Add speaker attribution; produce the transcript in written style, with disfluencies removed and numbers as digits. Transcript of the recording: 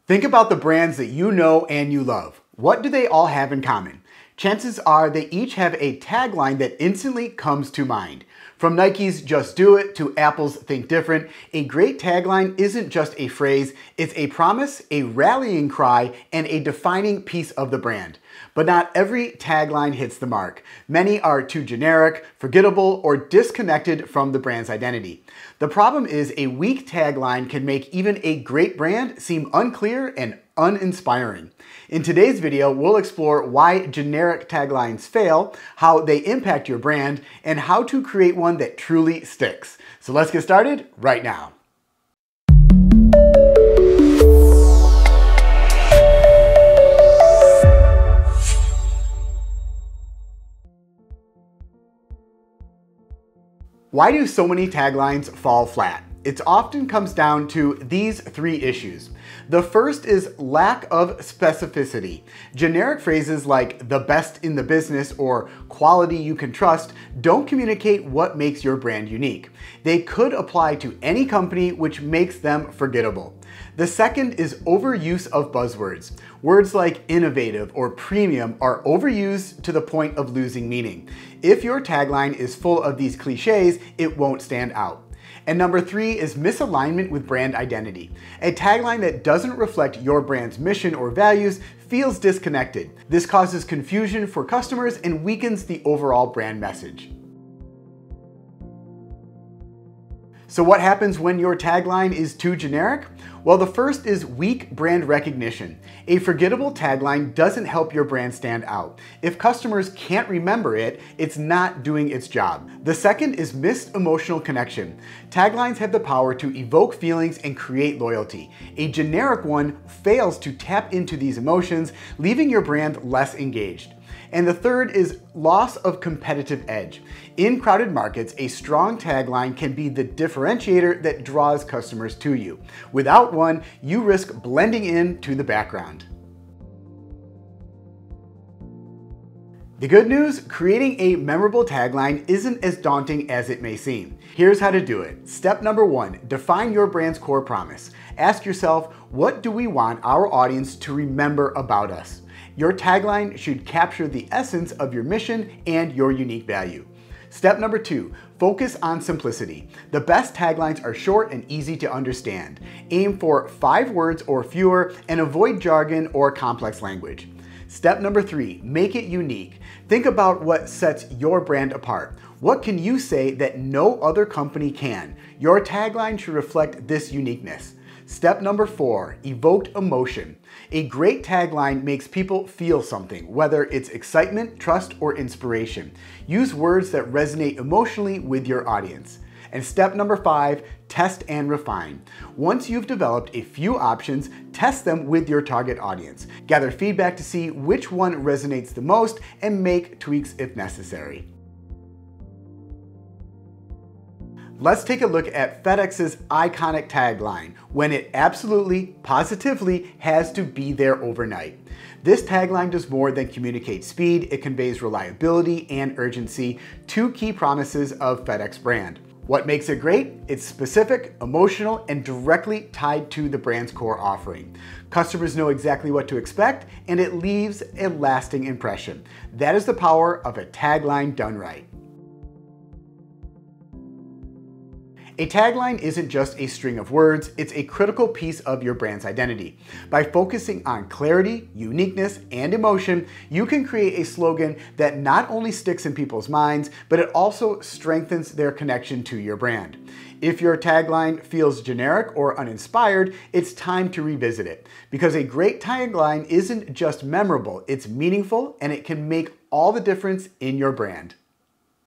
Speaker 1: Think about the brands that you know and you love. What do they all have in common? Chances are they each have a tagline that instantly comes to mind. From Nike's "Just Do It" to Apple's "Think Different," a great tagline isn't just a phrase, it's a promise, a rallying cry, and a defining piece of the brand. But not every tagline hits the mark. Many are too generic, forgettable, or disconnected from the brand's identity. The problem is a weak tagline can make even a great brand seem unclear and uninspiring. In today's video, we'll explore why generic taglines fail, how they impact your brand, and how to create one that truly sticks. So let's get started right now. Why do so many taglines fall flat? It often comes down to these three issues. The first is lack of specificity. Generic phrases like "the best in the business" or "quality you can trust" don't communicate what makes your brand unique. They could apply to any company, which makes them forgettable. The second is overuse of buzzwords. Words like innovative or premium are overused to the point of losing meaning. If your tagline is full of these cliches, it won't stand out. And number three is misalignment with brand identity. A tagline that doesn't reflect your brand's mission or values feels disconnected. This causes confusion for customers and weakens the overall brand message. So what happens when your tagline is too generic? Well, the first is weak brand recognition. A forgettable tagline doesn't help your brand stand out. If customers can't remember it, it's not doing its job. The second is missed emotional connection. Taglines have the power to evoke feelings and create loyalty. A generic one fails to tap into these emotions, leaving your brand less engaged. And the third is loss of competitive edge. In crowded markets, a strong tagline can be the differentiator that draws customers to you. Without one, you risk blending in to the background. The good news, creating a memorable tagline isn't as daunting as it may seem. Here's how to do it. Step number one, define your brand's core promise. Ask yourself, what do we want our audience to remember about us? Your tagline should capture the essence of your mission and your unique value. Step number two, focus on simplicity. The best taglines are short and easy to understand. Aim for 5 words or fewer and avoid jargon or complex language. Step number three, make it unique. Think about what sets your brand apart. What can you say that no other company can? Your tagline should reflect this uniqueness. Step number four, evoke emotion. A great tagline makes people feel something, whether it's excitement, trust, or inspiration. Use words that resonate emotionally with your audience. And step number five, test and refine. Once you've developed a few options, test them with your target audience. Gather feedback to see which one resonates the most and make tweaks if necessary. Let's take a look at FedEx's iconic tagline, "When it absolutely, positively has to be there overnight." This tagline does more than communicate speed, it conveys reliability and urgency, two key promises of FedEx brand. What makes it great? It's specific, emotional, and directly tied to the brand's core offering. Customers know exactly what to expect, and it leaves a lasting impression. That is the power of a tagline done right. A tagline isn't just a string of words, it's a critical piece of your brand's identity. By focusing on clarity, uniqueness, and emotion, you can create a slogan that not only sticks in people's minds, but it also strengthens their connection to your brand. If your tagline feels generic or uninspired, it's time to revisit it. Because a great tagline isn't just memorable, it's meaningful, and it can make all the difference in your brand.